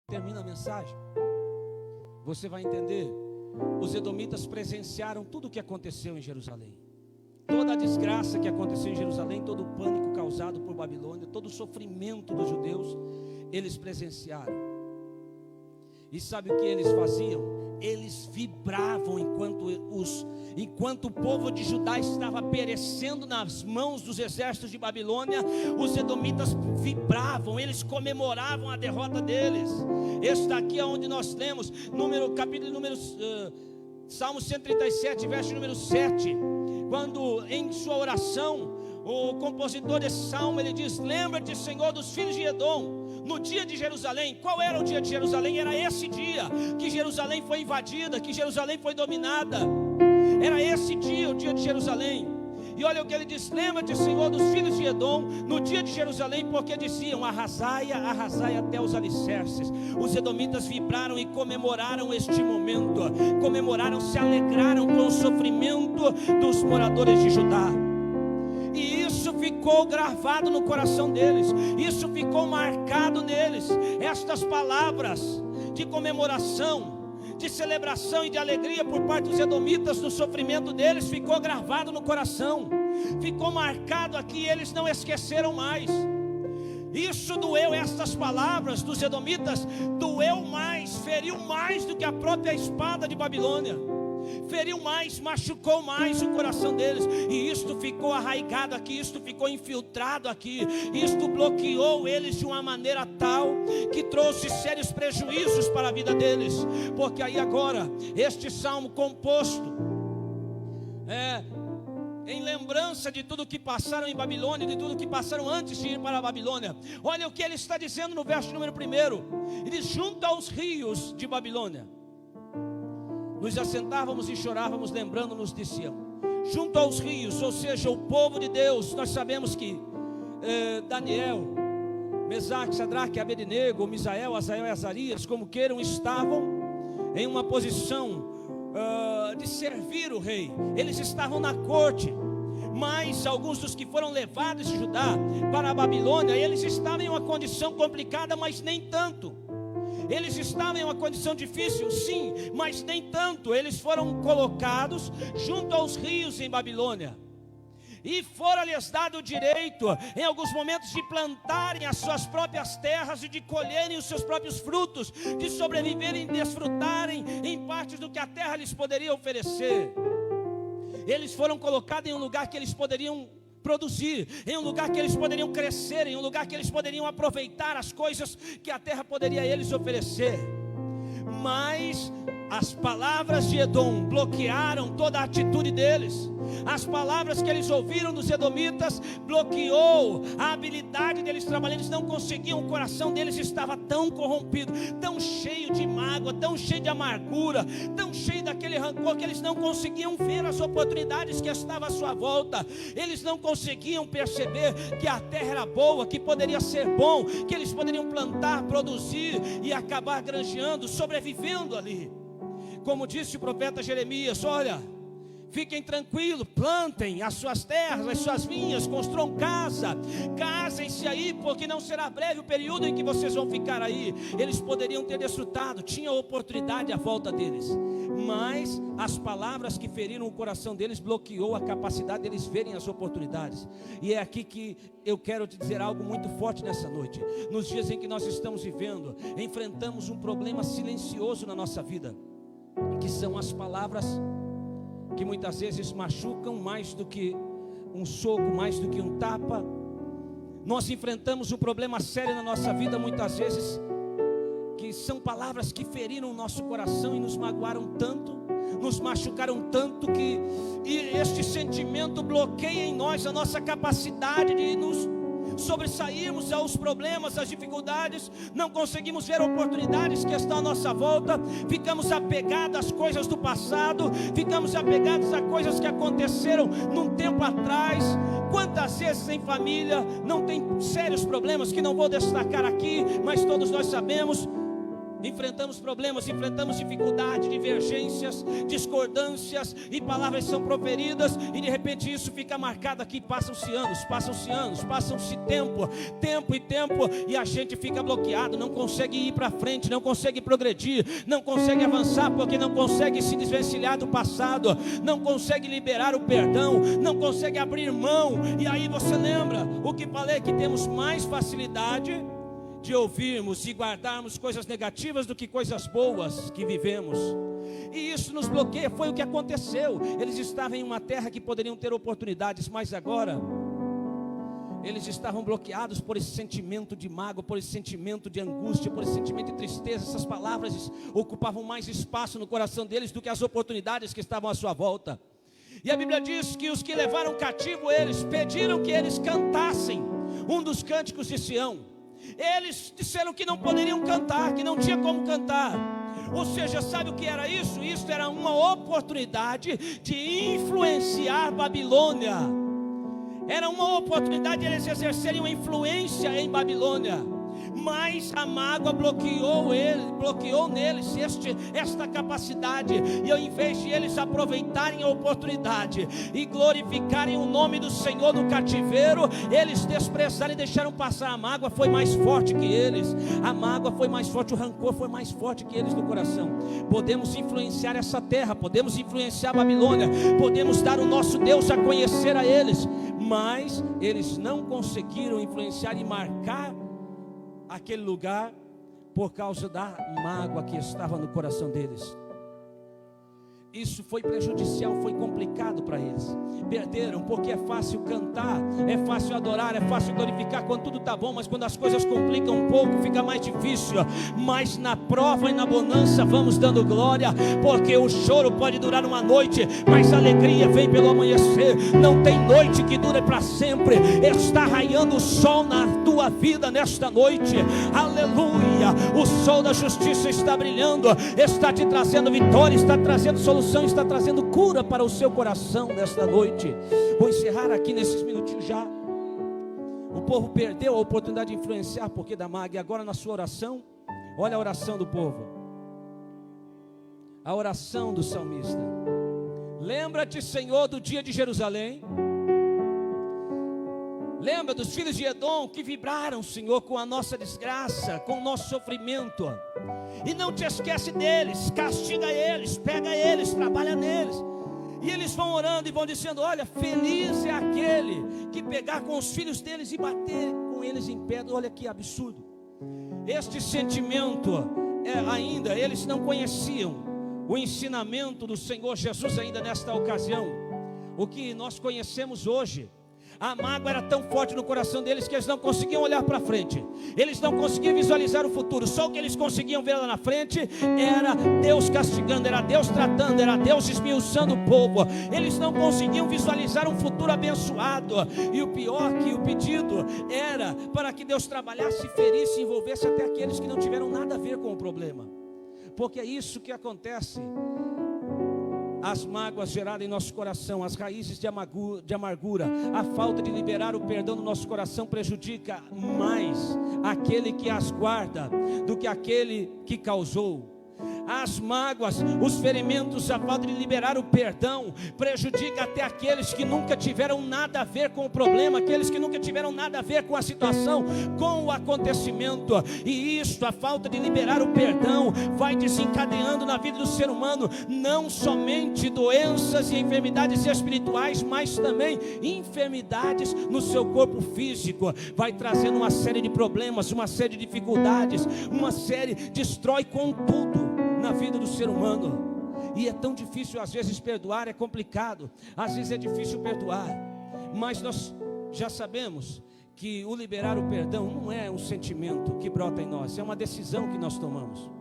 Termina a mensagem, você vai entender. Os edomitas presenciaram tudo o que aconteceu em Jerusalém, toda a desgraça que aconteceu em Jerusalém, todo o pânico causado por Babilônia, todo o sofrimento dos judeus, eles presenciaram. E sabe o que eles faziam? Eles vibravam enquanto o povo de Judá estava perecendo nas mãos dos exércitos de Babilônia. Os edomitas vibravam, eles comemoravam a derrota deles. Este daqui é onde nós lemos, Salmo 137, verso número 7, quando em sua oração, o compositor desse salmo, ele diz: lembra-te, Senhor, dos filhos de Edom, no dia de Jerusalém. Qual era o dia de Jerusalém? Era esse dia que Jerusalém foi invadida, que Jerusalém foi dominada. Era esse dia, o dia de Jerusalém. E olha o que ele diz: lembra-te, Senhor, dos filhos de Edom, no dia de Jerusalém, porque diziam: arrasai, arrasai até os alicerces. Os edomitas vibraram e comemoraram este momento, comemoraram, se alegraram com o sofrimento dos moradores de Judá. E isso ficou gravado no coração deles, isso ficou marcado neles. Estas palavras de comemoração, de celebração e de alegria por parte dos edomitas no sofrimento deles, ficou gravado no coração, ficou marcado aqui, eles não esqueceram mais. Isso doeu, estas palavras dos edomitas doeu mais, feriu mais do que a própria espada de Babilônia. Feriu mais, machucou mais o coração deles. E isto ficou arraigado aqui, isto ficou infiltrado aqui, isto bloqueou eles de uma maneira tal que trouxe sérios prejuízos para a vida deles. Porque aí agora, este salmo composto em lembrança de tudo que passaram em Babilônia, de tudo que passaram antes de ir para a Babilônia. Olha o que ele está dizendo no verso número 1. Ele diz: junto aos rios de Babilônia nos assentávamos e chorávamos, lembrando-nos de Sião. Junto aos rios, ou seja, o povo de Deus. Nós sabemos que Daniel, Mesaque, Sadraque, Abednego, Misael, Azael e Azarias, como queiram, estavam em uma posição de servir o rei. Eles estavam na corte. Mas alguns dos que foram levados de Judá para a Babilônia, eles estavam em uma condição complicada, mas nem tanto. Eles estavam em uma condição difícil, sim, mas nem tanto. Eles foram colocados junto aos rios em Babilônia, e fora-lhes dado o direito, em alguns momentos, de plantarem as suas próprias terras e de colherem os seus próprios frutos, de sobreviverem e desfrutarem em partes do que a terra lhes poderia oferecer. Eles foram colocados em um lugar que eles poderiam produzir, em um lugar que eles poderiam crescer, em um lugar que eles poderiam aproveitar as coisas que a terra poderia a eles oferecer. Mas as palavras de Edom bloquearam toda a atitude deles. As palavras que eles ouviram dos edomitas bloqueou a habilidade deles trabalhar. Eles não conseguiam, o coração deles estava tão corrompido, tão cheio de mágoa, tão cheio de amargura, tão cheio daquele rancor, que eles não conseguiam ver as oportunidades que estavam à sua volta. Eles não conseguiam perceber que a terra era boa, que poderia ser bom, que eles poderiam plantar, produzir e acabar granjeando, sobrevivendo ali. Como disse o profeta Jeremias: olha, fiquem tranquilos, plantem as suas terras, as suas vinhas, construam casa, casem-se aí, porque não será breve o período em que vocês vão ficar aí. Eles poderiam ter desfrutado, tinha oportunidade à volta deles, mas as palavras que feriram o coração deles bloqueou a capacidade deles verem as oportunidades. E é aqui que eu quero te dizer algo muito forte nessa noite. Nos dias em que nós estamos vivendo, enfrentamos um problema silencioso na nossa vida, que são as palavras que muitas vezes machucam mais do que um soco, mais do que um tapa. Nós enfrentamos um problema sério na nossa vida muitas vezes, que são palavras que feriram o nosso coração e nos magoaram tanto, nos machucaram tanto, que este sentimento bloqueia em nós a nossa capacidade de nos sobressairmos aos problemas, às dificuldades. Não conseguimos ver oportunidades que estão à nossa volta. Ficamos apegados às coisas do passado, ficamos apegados a coisas que aconteceram num tempo atrás. Quantas vezes em família não tem sérios problemas que não vou destacar aqui, mas todos nós sabemos. Enfrentamos problemas, enfrentamos dificuldades, divergências, discordâncias, e palavras são proferidas, e de repente isso fica marcado aqui. Passam-se anos, passam-se tempo, e a gente fica bloqueado, não consegue ir para frente, não consegue progredir, não consegue avançar, porque não consegue se desvencilhar do passado, não consegue liberar o perdão, não consegue abrir mão. E aí você lembra o que falei, que temos mais facilidade de ouvirmos e guardarmos coisas negativas do que coisas boas que vivemos. E isso nos bloqueia. Foi o que aconteceu. Eles estavam em uma terra que poderiam ter oportunidades, mas agora eles estavam bloqueados por esse sentimento de mágoa, por esse sentimento de angústia, por esse sentimento de tristeza. Essas palavras ocupavam mais espaço no coração deles do que as oportunidades que estavam à sua volta. E a Bíblia diz que os que levaram cativo eles, pediram que eles cantassem um dos cânticos de Sião. Eles disseram que não poderiam cantar, que não tinha como cantar. Ou seja, sabe o que era isso? Isso era uma oportunidade de influenciar Babilônia. Era uma oportunidade de eles exercerem uma influência em Babilônia. Mas a mágoa bloqueou neles esta capacidade. E ao invés de eles aproveitarem a oportunidade e glorificarem o nome do Senhor no cativeiro, eles desprezaram e deixaram passar. A mágoa foi mais forte que eles. A mágoa foi mais forte, o rancor foi mais forte que eles no coração. Podemos influenciar essa terra, podemos influenciar a Babilônia, podemos dar o nosso Deus a conhecer a eles, mas eles não conseguiram influenciar e marcar aquele lugar por causa da mágoa que estava no coração deles. Isso foi prejudicial, foi complicado para eles. Perderam, porque é fácil cantar, é fácil adorar, é fácil glorificar quando tudo está bom, mas quando as coisas complicam um pouco, fica mais difícil. Mas na prova e na bonança vamos dando glória, porque o choro pode durar uma noite, mas a alegria vem pelo amanhecer. Não tem noite que dure para sempre. Está raiando o sol na tua vida nesta noite. Aleluia! O sol da justiça está brilhando, está te trazendo vitória, está trazendo solução, está trazendo cura para o seu coração nesta noite. Vou encerrar aqui nesses minutinhos já. O povo perdeu a oportunidade de influenciar porque da mágoa. E agora na sua oração, olha a oração do povo, a oração do salmista. Lembra-te, Senhor, do dia de Jerusalém. Lembra dos filhos de Edom que vibraram, Senhor, com a nossa desgraça, com o nosso sofrimento. E não te esquece deles, castiga eles, pega eles, trabalha neles. E eles vão orando e vão dizendo: olha, feliz é aquele que pegar com os filhos deles e bater com eles em pedra. Olha que absurdo. Este sentimento, ainda eles não conheciam o ensinamento do Senhor Jesus ainda nesta ocasião. O que nós conhecemos hoje. A mágoa era tão forte no coração deles que eles não conseguiam olhar para frente. Eles não conseguiam visualizar o futuro. Só o que eles conseguiam ver lá na frente era Deus castigando, era Deus tratando, era Deus esmiuçando o povo. Eles não conseguiam visualizar um futuro abençoado. E o pior, que o pedido era para que Deus trabalhasse, ferisse, envolvesse até aqueles que não tiveram nada a ver com o problema. Porque é isso que acontece. As mágoas geradas em nosso coração, as raízes de amargura, a falta de liberar o perdão no nosso coração prejudica mais aquele que as guarda do que aquele que causou. As mágoas, os ferimentos, a falta de liberar o perdão prejudica até aqueles que nunca tiveram nada a ver com o problema, aqueles que nunca tiveram nada a ver com a situação, com o acontecimento. E isso, a falta de liberar o perdão, vai desencadeando na vida do ser humano não somente doenças e enfermidades espirituais, mas também enfermidades no seu corpo físico. Vai trazendo uma série de problemas, uma série de dificuldades, destrói com tudo na vida do ser humano. E é tão difícil às vezes perdoar, é complicado, às vezes é difícil perdoar, mas nós já sabemos que o liberar o perdão não é um sentimento que brota em nós, é uma decisão que nós tomamos.